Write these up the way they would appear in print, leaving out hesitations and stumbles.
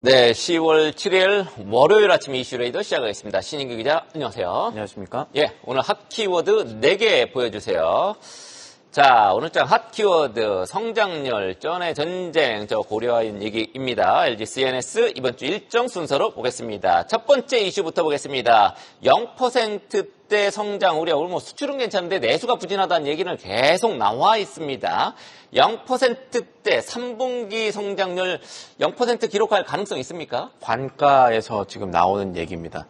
네, 10월 7일 월요일 아침 이슈레이더 시작하겠습니다. 신인규 기자, 안녕하세요. 안녕하십니까? 예, 오늘 핫 키워드 4개 보여주세요. 자, 오늘장 핫 키워드 성장열, 전의 전쟁, 고려아연 얘기입니다. LG CNS 이번 주 일정 순서로 보겠습니다. 첫 번째 이슈부터 보겠습니다. 0%대 성장 우려, 오늘 수출은 괜찮은데 내수가 부진하다는 얘기는 계속 나와 있습니다. 0%대 3분기 성장률 0% 기록할 가능성이 있습니까? 관가에서 지금 나오는 얘기입니다.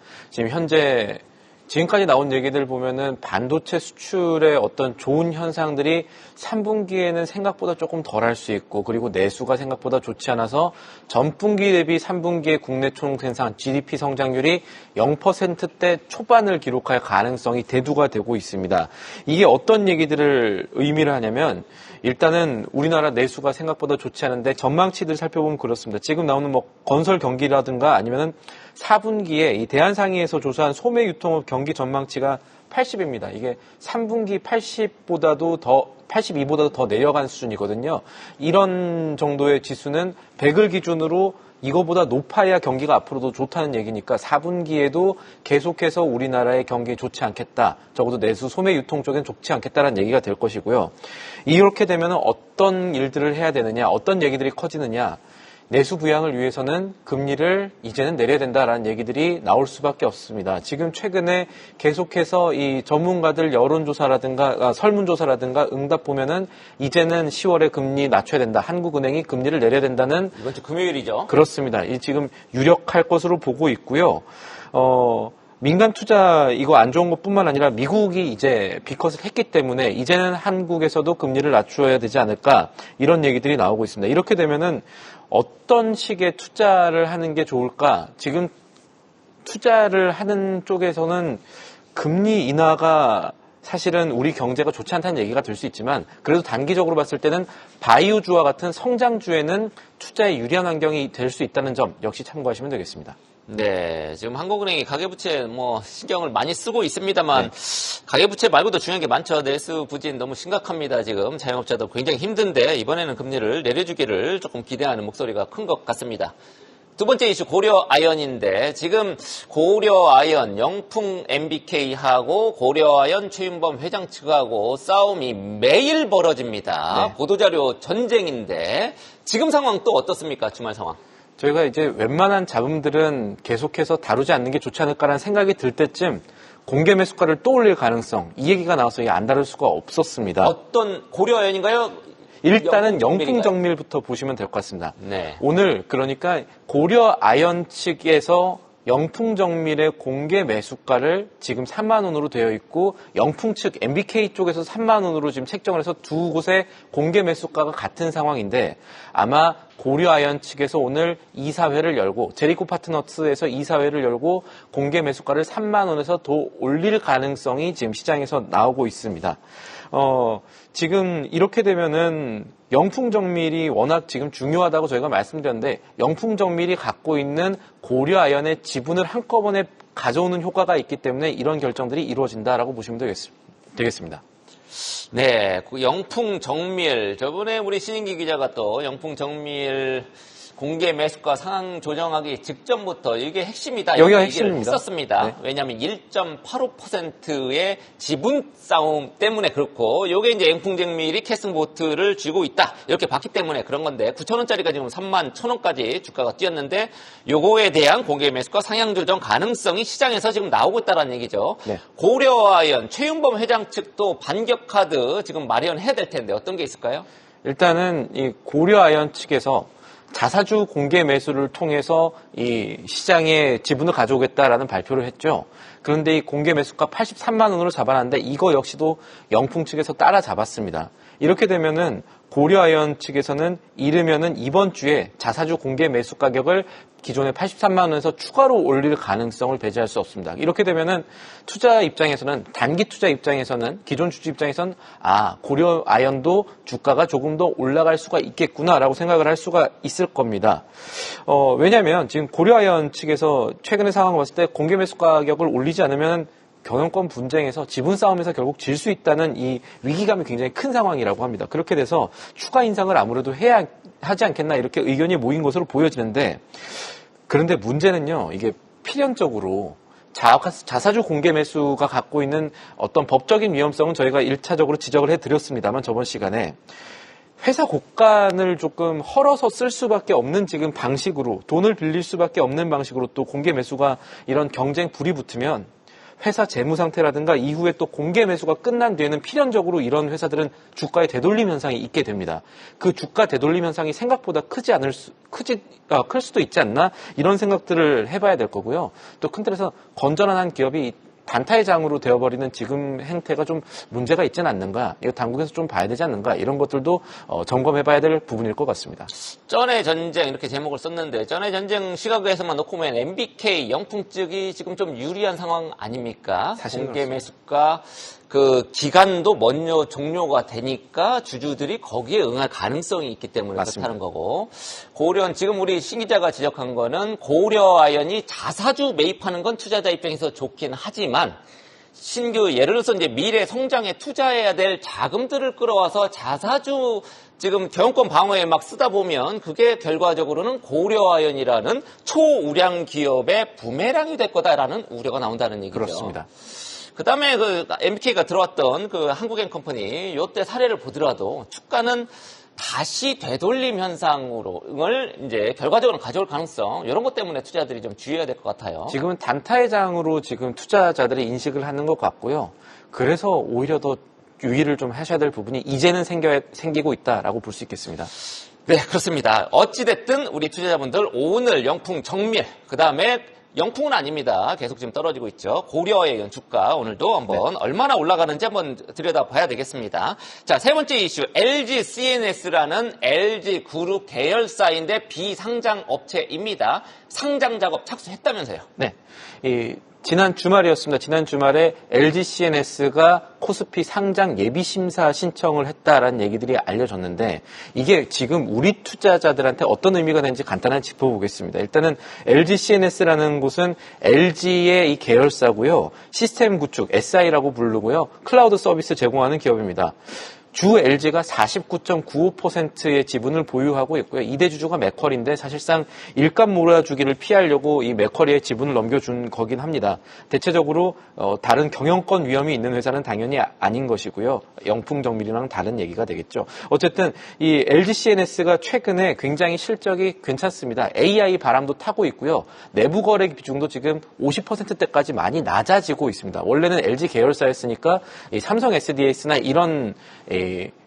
지금까지 나온 얘기들 보면은 반도체 수출의 어떤 좋은 현상들이 3분기에는 생각보다 조금 덜할 수 있고, 그리고 내수가 생각보다 좋지 않아서 전분기 대비 3분기의 국내 총생산 GDP 성장률이 0%대 초반을 기록할 가능성이 대두가 되고 있습니다. 이게 어떤 얘기들을 의미를 하냐면, 일단은 우리나라 내수가 생각보다 좋지 않은데 전망치들 살펴보면 그렇습니다. 지금 나오는 건설 경기라든가 아니면은 4분기에 이 대한상의에서 조사한 소매 유통업 경기 전망치가 80입니다. 이게 3분기 82보다도 더 내려간 수준이거든요. 이런 정도의 지수는 100을 기준으로 이거보다 높아야 경기가 앞으로도 좋다는 얘기니까 4분기에도 계속해서 우리나라의 경기 좋지 않겠다. 적어도 내수 소매 유통 쪽엔 좋지 않겠다라는 얘기가 될 것이고요. 이렇게 되면 어떤 일들을 해야 되느냐, 어떤 얘기들이 커지느냐. 내수 부양을 위해서는 금리를 이제는 내려야 된다라는 얘기들이 나올 수밖에 없습니다. 지금 최근에 계속해서 이 전문가들 여론조사라든가 설문조사라든가 응답 보면은 이제는 10월에 금리 낮춰야 된다. 한국은행이 금리를 내려야 된다는 이번 주 금요일이죠. 그렇습니다. 지금 유력할 것으로 보고 있고요. 민간 투자 이거 안 좋은 것뿐만 아니라 미국이 이제 비컷을 했기 때문에 이제는 한국에서도 금리를 낮춰야 되지 않을까 이런 얘기들이 나오고 있습니다. 이렇게 되면은 어떤 식의 투자를 하는 게 좋을까? 지금 투자를 하는 쪽에서는 금리 인하가 사실은 우리 경제가 좋지 않다는 얘기가 될 수 있지만 그래도 단기적으로 봤을 때는 바이오주와 같은 성장주에는 투자에 유리한 환경이 될 수 있다는 점 역시 참고하시면 되겠습니다. 네, 지금 한국은행이 가계부채 신경을 많이 쓰고 있습니다만 가계부채 말고도 중요한 게 많죠. 내수 부진 너무 심각합니다. 지금 자영업자도 굉장히 힘든데 이번에는 금리를 내려주기를 조금 기대하는 목소리가 큰 것 같습니다. 두 번째 이슈 고려아연인데 지금 고려아연 영풍 MBK하고 고려아연 최윤범 회장 측하고 싸움이 매일 벌어집니다. 네. 보도자료 전쟁인데 지금 상황 또 어떻습니까? 주말 상황. 저희가 이제 웬만한 잡음들은 계속해서 다루지 않는 게 좋지 않을까라는 생각이 들 때쯤 공개 매수가를 또 올릴 가능성, 이 얘기가 나와서 안 다룰 수가 없었습니다. 어떤 고려아연인가요? 일단은 영풍정밀부터 보시면 될 것 같습니다. 네. 오늘 그러니까 고려아연 측에서 영풍정밀의 공개 매수가를 지금 3만 원으로 되어 있고 영풍 측 MBK 쪽에서 3만 원으로 지금 책정을 해서 두 곳의 공개 매수가가 같은 상황인데 아마 고려아연 측에서 오늘 이사회를 열고 제리코 파트너스에서 이사회를 열고 공개 매수가를 3만 원에서 더 올릴 가능성이 지금 시장에서 나오고 있습니다. 지금 이렇게 되면은 영풍정밀이 워낙 지금 중요하다고 저희가 말씀드렸는데 영풍정밀이 갖고 있는 고려아연의 지분을 한꺼번에 가져오는 효과가 있기 때문에 이런 결정들이 이루어진다라고 보시면 되겠습니다. 네, 그 영풍정밀 저번에 우리 신인기 기자가 또 영풍정밀 공개 매수가 상황 조정하기 직전부터 이게 핵심이다. 여기가 얘기를 핵심입니다. 했었습니다. 네. 왜냐하면 1.85%의 지분 싸움 때문에 그렇고 이게 이제 영풍정밀이 캐스팅보트를 쥐고 있다. 이렇게 봤기 때문에 그런 건데 9,000원짜리가 지금 31,000원까지 주가가 뛰었는데 요거에 대한 공개 매수가 상향 조정 가능성이 시장에서 지금 나오고 있다는 얘기죠. 네. 고려아연 최윤범 회장 측도 반격 카드 지금 마련해야 될 텐데 어떤 게 있을까요? 일단은 이 고려아연 측에서 자사주 공개 매수를 통해서 이 시장에 지분을 가져오겠다라는 발표를 했죠. 그런데 이 공개 매수가 83만 원으로 잡아놨는데 이거 역시도 영풍 측에서 따라잡았습니다. 이렇게 되면은 고려아연 측에서는 이르면은 이번 주에 자사주 공개 매수 가격을 기존의 83만 원에서 추가로 올릴 가능성을 배제할 수 없습니다. 이렇게 되면은 투자 입장에서는 단기 투자 입장에서는 기존 주주 입장에서는 고려아연도 주가가 조금 더 올라갈 수가 있겠구나라고 생각을 할 수가 있을 겁니다. 왜냐하면 지금 고려아연 측에서 최근의 상황을 봤을 때 공개 매수 가격을 올리지 않으면 경영권 분쟁에서 지분 싸움에서 결국 질 수 있다는 이 위기감이 굉장히 큰 상황이라고 합니다. 그렇게 돼서 추가 인상을 아무래도 해야 하지 않겠나 이렇게 의견이 모인 것으로 보여지는데 그런데 문제는요, 이게 필연적으로 자사주 공개 매수가 갖고 있는 어떤 법적인 위험성은 저희가 1차적으로 지적을 해드렸습니다만 저번 시간에 회사 곳간을 조금 헐어서 쓸 수밖에 없는 지금 방식으로 돈을 빌릴 수밖에 없는 방식으로 또 공개 매수가 이런 경쟁 불이 붙으면 회사 재무 상태라든가 이후에 또 공개 매수가 끝난 뒤에는 필연적으로 이런 회사들은 주가의 되돌림 현상이 있게 됩니다. 그 주가 되돌림 현상이 생각보다 클 수도 있지 않나 이런 생각들을 해봐야 될 거고요. 또 큰 틀에서 건전한 한 기업이 단타의 장으로 되어버리는 지금 행태가 좀 문제가 있지는 않는가, 이거 당국에서 좀 봐야 되지 않는가, 이런 것들도 점검해봐야 될 부분일 것 같습니다. 쩐의 전쟁 이렇게 제목을 썼는데 쩐의 전쟁 시각에서만 놓고 보면 MBK 영풍 측이 지금 좀 유리한 상황 아닙니까? 사실 공개 그렇습니다. 매수가 그 기간도 먼저 종료가 되니까 주주들이 거기에 응할 가능성이 있기 때문에 맞습니다. 그렇다는 거고, 고려는 지금 우리 신 기자가 지적한 거는 고려아연이 자사주 매입하는 건 투자자 입장에서 좋긴 하지만 신규 예를 들어서 이제 미래 성장에 투자해야 될 자금들을 끌어와서 자사주 지금 경영권 방어에 막 쓰다 보면 그게 결과적으로는 고려아연이라는 초우량 기업의 부메랑이 될 거다라는 우려가 나온다는 얘기죠. 그렇습니다. 그다음에 그 MBK가 들어왔던 그 한국엔컴퍼니 요때 사례를 보더라도 주가는 다시 되돌림 현상을 이제 결과적으로 가져올 가능성, 이런 것 때문에 투자자들이 좀 주의해야 될 것 같아요. 지금은 단타의 장으로 지금 투자자들이 인식을 하는 것 같고요. 그래서 오히려 더 유의를 좀 하셔야 될 부분이 이제는 생기고 있다라고 볼 수 있겠습니다. 네, 그렇습니다. 어찌됐든 우리 투자자분들 오늘 영풍 정밀, 그다음에 영풍은 아닙니다. 계속 지금 떨어지고 있죠. 고려의 주가 오늘도 한번 얼마나 올라가는지 한번 들여다봐야 되겠습니다. 자, 세 번째 이슈, LG CNS라는 LG 그룹 계열사인데 비상장 업체입니다. 상장 작업 착수했다면서요? 네. 지난 주말이었습니다. 지난 주말에 LG CNS가 코스피 상장 예비 심사 신청을 했다라는 얘기들이 알려졌는데 이게 지금 우리 투자자들한테 어떤 의미가 되는지 간단하게 짚어보겠습니다. 일단은 LG CNS라는 곳은 LG의 이 계열사고요. 시스템 구축, SI라고 부르고요. 클라우드 서비스 제공하는 기업입니다. 주 LG가 49.95%의 지분을 보유하고 있고요. 2대 주주가 맥쿼리인데 사실상 일감 몰아주기를 피하려고 이 맥쿼리의 지분을 넘겨준 거긴 합니다. 대체적으로 다른 경영권 위험이 있는 회사는 당연히 아닌 것이고요. 영풍정밀이랑 다른 얘기가 되겠죠. 어쨌든 이 LG CNS가 최근에 굉장히 실적이 괜찮습니다. AI 바람도 타고 있고요. 내부 거래 비중도 지금 50%대까지 많이 낮아지고 있습니다. 원래는 LG 계열사였으니까 이 삼성 SDS나 이런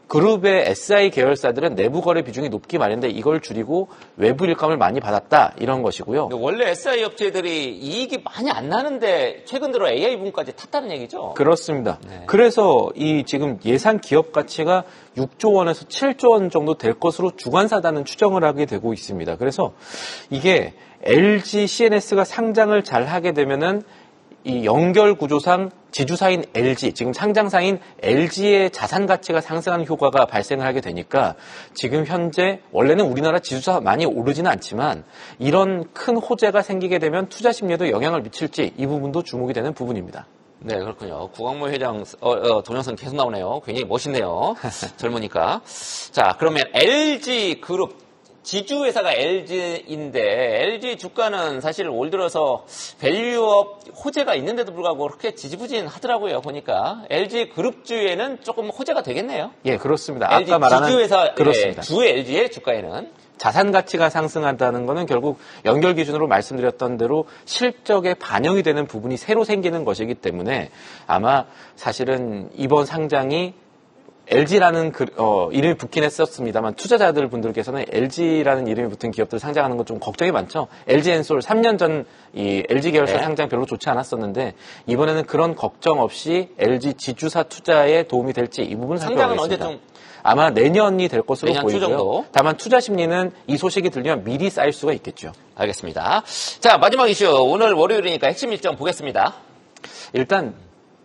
그룹의 SI 계열사들은 내부 거래 비중이 높기 마련인데 이걸 줄이고 외부 일감을 많이 받았다 이런 것이고요. 원래 SI 업체들이 이익이 많이 안 나는데 최근 들어 AI 부분까지 탔다는 얘기죠? 그렇습니다. 네. 그래서 이 지금 예상 기업 가치가 6조 원에서 7조 원 정도 될 것으로 주관사단은 추정을 하게 되고 있습니다. 그래서 이게 LG CNS가 상장을 잘 하게 되면은 이 연결 구조상 지주사인 LG, 지금 상장사인 LG의 자산 가치가 상승하는 효과가 발생을 하게 되니까 지금 현재 원래는 우리나라 지주사 많이 오르지는 않지만 이런 큰 호재가 생기게 되면 투자 심리에도 영향을 미칠지 이 부분도 주목이 되는 부분입니다. 네, 그렇군요. 구광모 회장 동영상 계속 나오네요. 굉장히 멋있네요. 젊으니까. 자, 그러면 LG 그룹 지주회사가 LG인데 LG 주가는 사실 올 들어서 밸류업 호재가 있는데도 불구하고 그렇게 지지부진하더라고요. 보니까 LG 그룹주에는 조금 호재가 되겠네요. 예, 그렇습니다. LG 아까 말하는 지주회사 그렇습니다. 주 LG의 주가에는 자산 가치가 상승한다는 것은 결국 연결 기준으로 말씀드렸던 대로 실적에 반영이 되는 부분이 새로 생기는 것이기 때문에 아마 사실은 이번 상장이 LG라는 이름이 붙긴 했었습니다만 투자자들 분들께서는 LG라는 이름이 붙은 기업들 상장하는 건 좀 걱정이 많죠. LG엔솔 3년 전 이 LG 계열사 상장 별로 좋지 않았었는데 이번에는 그런 걱정 없이 LG 지주사 투자에 도움이 될지 이 부분은 상장은 살펴보겠습니다. 언제쯤? 아마 내년이 될 것으로 내년 초 보이고요. 정도. 다만 투자 심리는 이 소식이 들리면 미리 쌓일 수가 있겠죠. 알겠습니다. 자, 마지막 이슈. 오늘 월요일이니까 핵심 일정 보겠습니다. 일단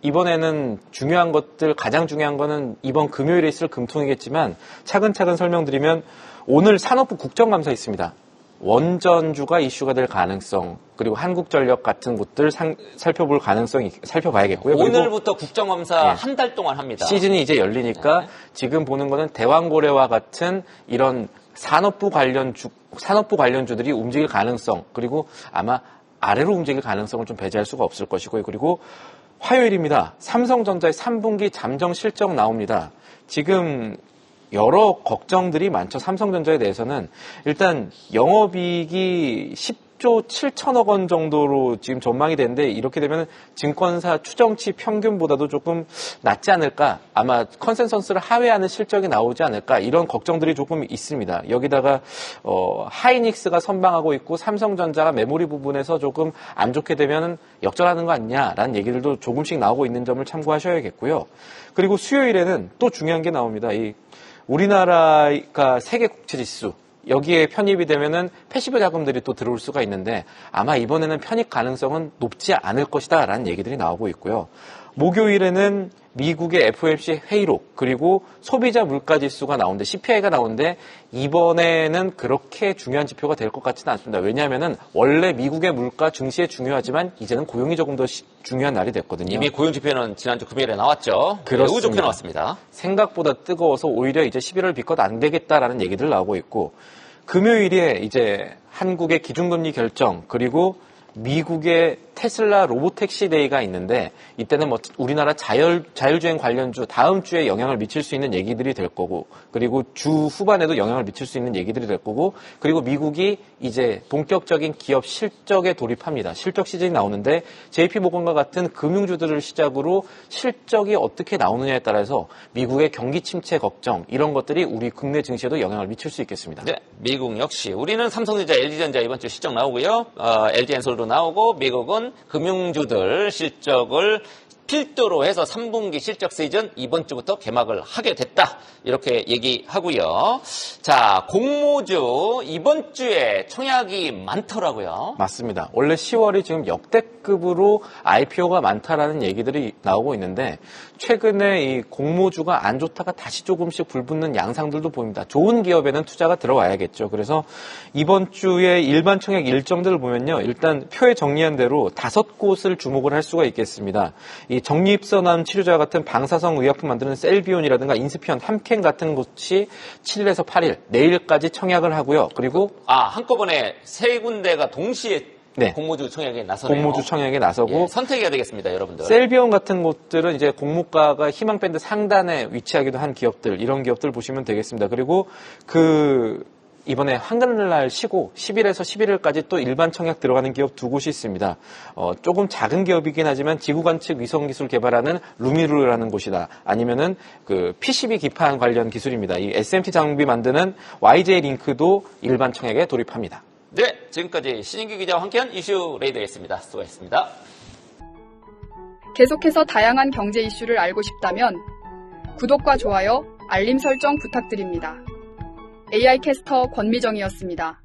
이번에는 중요한 것들, 가장 중요한 거는 이번 금요일에 있을 금통이겠지만 차근차근 설명드리면 오늘 산업부 국정감사 있습니다. 원전주가 이슈가 될 가능성, 그리고 한국전력 같은 곳들 살펴볼 가능성이 살펴봐야겠고요. 오늘부터 국정감사 예. 한 달 동안 합니다. 시즌이 이제 열리니까 네. 지금 보는 거는 대왕고래와 같은 이런 산업부 관련주들이 움직일 가능성, 그리고 아마 아래로 움직일 가능성을 좀 배제할 수가 없을 것이고요. 그리고 화요일입니다. 삼성전자의 3분기 잠정 실적 나옵니다. 지금 여러 걱정들이 많죠. 삼성전자에 대해서는 일단 영업이익이 10조 7천억 원 정도로 지금 전망이 되는데 이렇게 되면 증권사 추정치 평균보다도 조금 낮지 않을까, 아마 컨센서스를 하회하는 실적이 나오지 않을까, 이런 걱정들이 조금 있습니다. 여기다가 하이닉스가 선방하고 있고 삼성전자가 메모리 부분에서 조금 안 좋게 되면 역전하는 거 아니냐라는 얘기들도 조금씩 나오고 있는 점을 참고하셔야겠고요. 그리고 수요일에는 또 중요한 게 나옵니다. 우리나라가 세계 국채지수, 여기에 편입이 되면은 패시브 자금들이 또 들어올 수가 있는데 아마 이번에는 편입 가능성은 높지 않을 것이다 라는 얘기들이 나오고 있고요. 목요일에는 미국의 FOMC 회의록, 그리고 소비자 물가지수가 나오는데 CPI가 나오는데 이번에는 그렇게 중요한 지표가 될 것 같지는 않습니다. 왜냐하면은 원래 미국의 물가 증시에 중요하지만 이제는 고용이 조금 더 중요한 날이 됐거든요. 이미 고용 지표는 지난주 금요일에 나왔죠. 그렇습니다. 매우 좋게 나왔습니다. 생각보다 뜨거워서 오히려 이제 11월 비컷 안 되겠다라는 얘기들 나오고 있고, 금요일에 이제 한국의 기준금리 결정, 그리고 미국의 테슬라 로보택시 데이가 있는데 이때는 우리나라 자율주행 관련주 다음 주에 영향을 미칠 수 있는 얘기들이 될 거고, 그리고 주 후반에도 영향을 미칠 수 있는 얘기들이 될 거고, 그리고 미국이 이제 본격적인 기업 실적에 돌입합니다. 실적 시즌이 나오는데 JP모건과 같은 금융주들을 시작으로 실적이 어떻게 나오느냐에 따라서 미국의 경기 침체 걱정, 이런 것들이 우리 국내 증시에도 영향을 미칠 수 있겠습니다. 네, 미국 역시 우리는 삼성전자, LG전자 이번 주 실적 나오고요. LG엔솔도 나오고, 미국은 금융주들 실적을 필두로 해서 3분기 실적 시즌 이번 주부터 개막을 하게 됐다, 이렇게 얘기하고요. 자, 공모주 이번 주에 청약이 많더라고요. 맞습니다. 원래 10월이 지금 역대급으로 IPO가 많다라는 얘기들이 나오고 있는데 최근에 이 공모주가 안 좋다가 다시 조금씩 불붙는 양상들도 보입니다. 좋은 기업에는 투자가 들어와야겠죠. 그래서 이번 주에 일반 청약 일정들을 보면요, 일단 표에 정리한 대로 5곳을 주목을 할 수가 있겠습니다. 이 정리입선암 치료제와 같은 방사성 의약품 만드는 셀비온이라든가 인스피온, 함켄 같은 곳이 7일에서 8일 내일까지 청약을 하고요. 그리고 한꺼번에 세 군데가 동시에 네, 공모주 청약에 나서네요. 공모주 청약에 나서고, 예, 선택해야 되겠습니다, 여러분들. 셀비온 같은 곳들은 이제 공모가가 희망밴드 상단에 위치하기도 한 기업들, 이런 기업들 보시면 되겠습니다. 그리고 이번에 한글날 쉬고 10일에서 11일까지 또 일반 청약 들어가는 기업 2곳이 있습니다. 조금 작은 기업이긴 하지만 지구관측 위성기술 개발하는 루미루라는 곳이다. 아니면은 PCB 기판 관련 기술입니다. 이 SMT 장비 만드는 YJ 링크도 일반 청약에 돌입합니다. 네, 지금까지 신인규 기자와 함께한 이슈 레이더였습니다. 수고하셨습니다. 계속해서 다양한 경제 이슈를 알고 싶다면 구독과 좋아요, 알림 설정 부탁드립니다. AI 캐스터 권미정이었습니다.